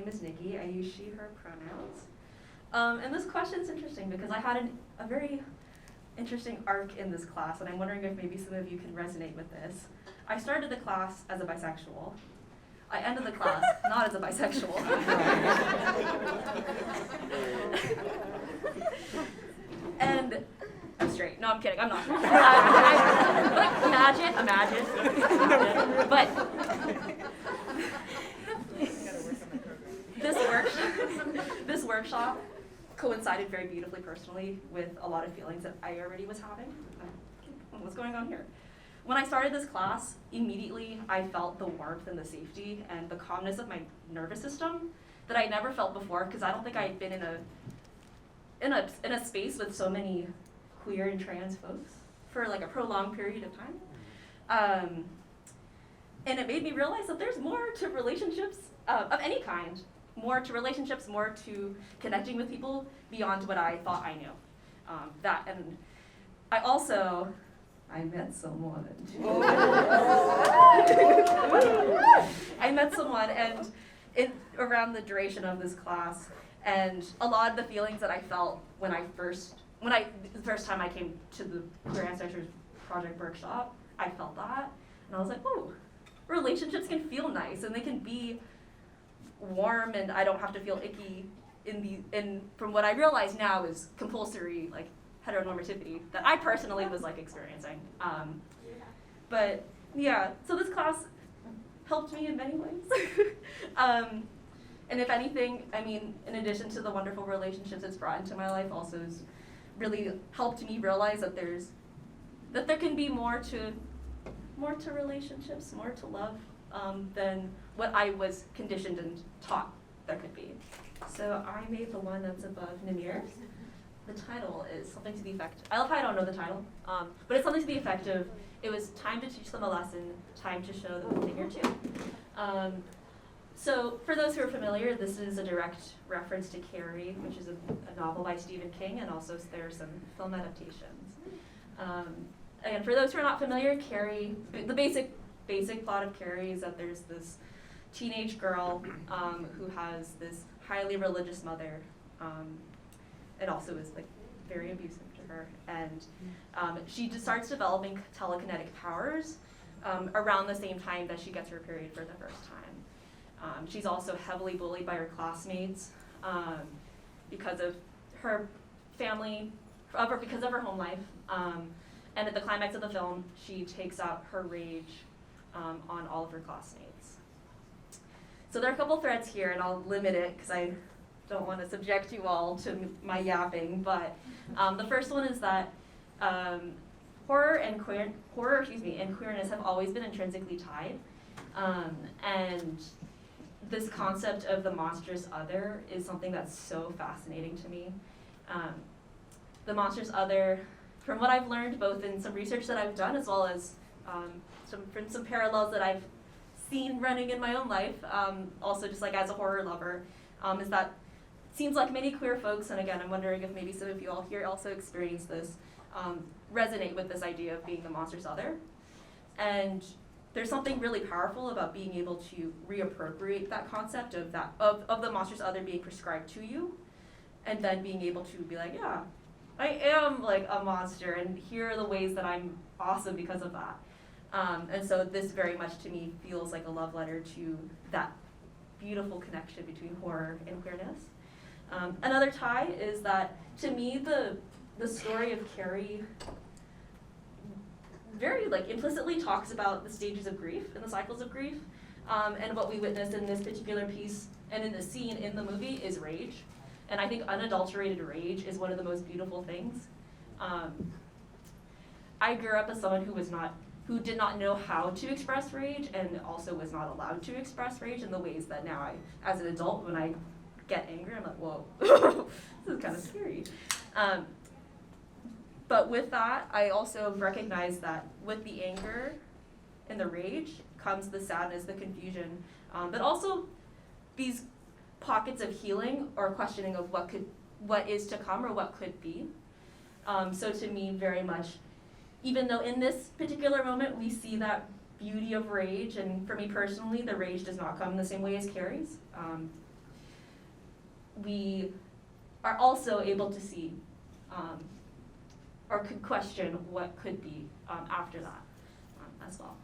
name is Nicki. I use she, her pronouns. And this question's interesting because I had a very interesting arc in this class, and I'm wondering if maybe some of you can resonate with this. I started the class as a bisexual. I ended the class not as a bisexual. And I'm straight. No, I'm kidding. I'm not straight. Like, imagine. But this workshop coincided very beautifully personally with a lot of feelings that I already was having. What's going on here? When I started this class, immediately I felt the warmth and the safety and the calmness of my nervous system that I never felt before, because I don't think I had been in a space with so many queer and trans folks for like a prolonged period of time. And it made me realize that there's more to relationships of any kind, more to relationships, more to connecting with people beyond what I thought I knew. And I met someone. I met someone, and around the duration of this class, and a lot of the feelings that I felt the first time I came to the Queer Ancestors Project workshop, I felt that, and I was like, oh, relationships can feel nice, and they can be warm, and I don't have to feel icky from what I realize now is compulsory, like, heteronormativity that I personally was like experiencing. But yeah, so this class helped me in many ways. And if anything, I mean, in addition to the wonderful relationships it's brought into my life, also has really helped me realize that there can be more to relationships, more to love than what I was conditioned and taught there could be. So I made the one that's above Nimir. The title is something to the effect, I love how I don't know the title, but it's something to the effect of, it was time to teach them a lesson, time to show them a thing or two. So for those who are familiar, this is a direct reference to Carrie, which is a novel by Stephen King, and also there are some film adaptations. Again, for those who are not familiar, Carrie, the basic plot of Carrie is that there's this teenage girl who has this highly religious mother, and also is like very abusive to her, and she just starts developing telekinetic powers around the same time that she gets her period for the first time. She's also heavily bullied by her classmates because of her family, because of her home life, and at the climax of the film, she takes out her rage on all of her classmates. So there are a couple threads here, and I'll limit it because I don't want to subject you all to my yapping, but the first one is that horror and queerness have always been intrinsically tied, and this concept of the monstrous other is something that's so fascinating to me. The monstrous other, from what I've learned both in some research that I've done as well as some parallels that I've seen running in my own life, also just like as a horror lover, is that seems like many queer folks, and again, I'm wondering if maybe some of you all here also experience this, resonate with this idea of being the monstrous other. And there's something really powerful about being able to reappropriate that concept of the monstrous other being prescribed to you, and then being able to be like, yeah, I am like a monster, and here are the ways that I'm awesome because of that. And so this very much to me feels like a love letter to that beautiful connection between horror and queerness. Another tie is that, to me, the story of Carrie very implicitly talks about the stages of grief and the cycles of grief, and what we witness in this particular piece and in the scene in the movie is rage. And I think unadulterated rage is one of the most beautiful things. I grew up as someone who did not know how to express rage, and also was not allowed to express rage in the ways that now as an adult, when I get angry, I'm like, whoa, this is kind of scary. But with that, I also recognize that with the anger and the rage comes the sadness, the confusion, but also these pockets of healing or questioning of what is to come or what could be. So to me, very much, even though in this particular moment we see that beauty of rage, and for me personally, the rage does not come the same way as Carrie's. we are also able to see or could question what could be after that as well.